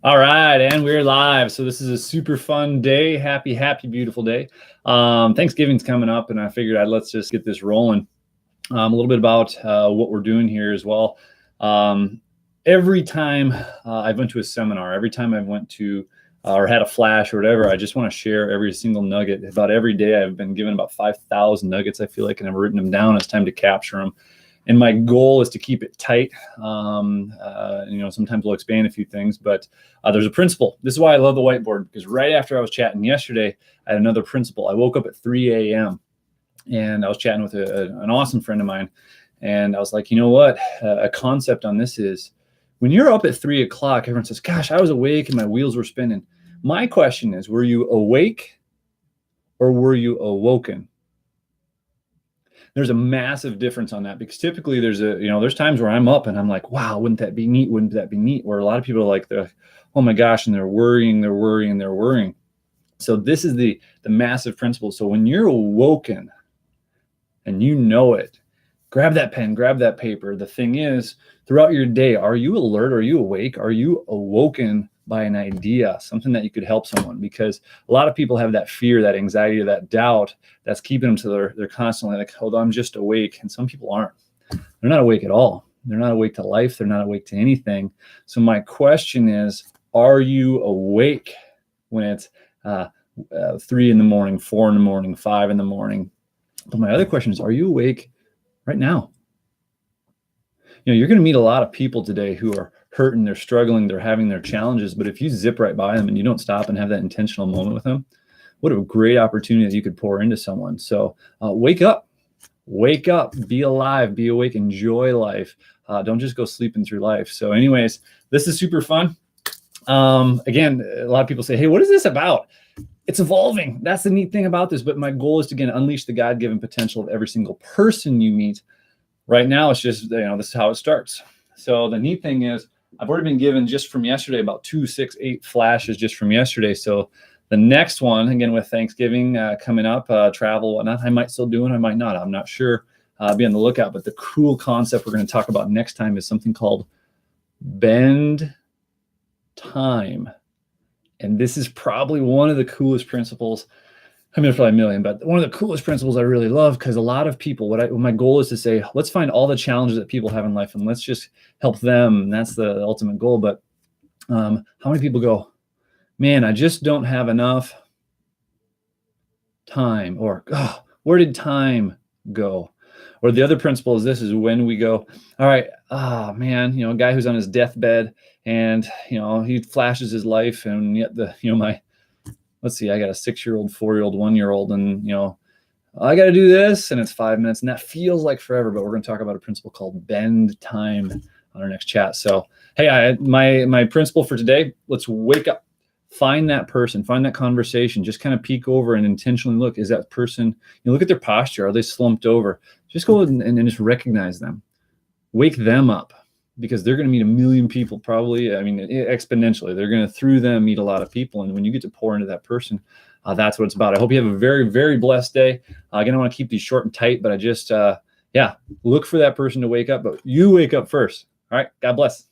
All right, and we're live. So this is a super fun day. Happy, beautiful day. Thanksgiving's coming up, and I figured let's just get this rolling. A little bit about what we're doing here as well. Every time I went to a seminar, every time I went to or had a flash or whatever, I just want to share every single nugget. About every day, I've been given about 5,000 nuggets, I feel like, and I've written them down. It's time to capture them. And my goal is to keep it tight. Sometimes we'll expand a few things, but there's a principle. This is why I love the whiteboard, because right after I was chatting yesterday, I had another principle. I woke up at 3 a.m. and I was chatting with an awesome friend of mine. And I was like, you know what? A concept on this is when you're up at 3 o'clock, everyone says, gosh, I was awake and my wheels were spinning. My question is, were you awake or were you awoken? There's a massive difference on that, because typically there's times where I'm up and I'm like, wow, wouldn't that be neat? Wouldn't that be neat? Where a lot of people are like, oh my gosh, and they're worrying. So this is the massive principle. So when you're awoken and you know it, grab that pen, grab that paper. The thing is, throughout your day, are you alert? Are you awake? Are you awoken by an idea, something that you could help someone? Because a lot of people have that fear, that anxiety, that doubt that's keeping them to they're constantly like, hold on, I'm just awake. And some people aren't. They're not awake at all. They're not awake to life. They're not awake to anything. So my question is, are you awake when it's 3 in the morning, 4 in the morning, 5 in the morning? But my other question is, are you awake right now? You're going to meet a lot of people today who are hurting, they're struggling, they're having their challenges. But if you zip right by them and you don't stop and have that intentional moment with them, what a great opportunity that you could pour into someone. So wake up, be alive, be awake, enjoy life. Don't just go sleeping through life. So anyways, this is super fun. Again, a lot of people say, hey, what is this about? It's evolving. That's the neat thing about this. But my goal is to, again, unleash the God-given potential of every single person you meet. Right now, it's just, this is how it starts. So the neat thing is, I've already been given just from yesterday about 2, 6, 8 flashes just from yesterday. So the next one, again, with Thanksgiving coming up, travel, whatnot, I might still do it, I might not. I'm not sure. Be on the lookout. But the cool concept we're going to talk about next time is something called bend time. And this is probably one of the coolest principles. I mean, there's probably a million, but one of the coolest principles I really love, because a lot of people, my goal is to say, let's find all the challenges that people have in life and let's just help them. And that's the ultimate goal. But how many people go, man, I just don't have enough time, or where did time go? Or the other principle is this, is when we go, all right, man, a guy who's on his deathbed and, he flashes his life, and yet let's see, I got a 6-year-old, 4-year-old, 1-year-old, and, I got to do this, and it's 5 minutes, and that feels like forever. But we're going to talk about a principle called bend time on our next chat. So, hey, my principle for today, let's wake up, find that person, find that conversation, just kind of peek over and intentionally look, is that person, look at their posture. Are they slumped over? Just go and just recognize them, wake them up. Because they're going to meet a million people, probably. I mean, exponentially. They're going to, through them, meet a lot of people. And when you get to pour into that person, that's what it's about. I hope you have a very, very blessed day. Again, I want to keep these short and tight, but I just, look for that person to wake up. But you wake up first. All right. God bless.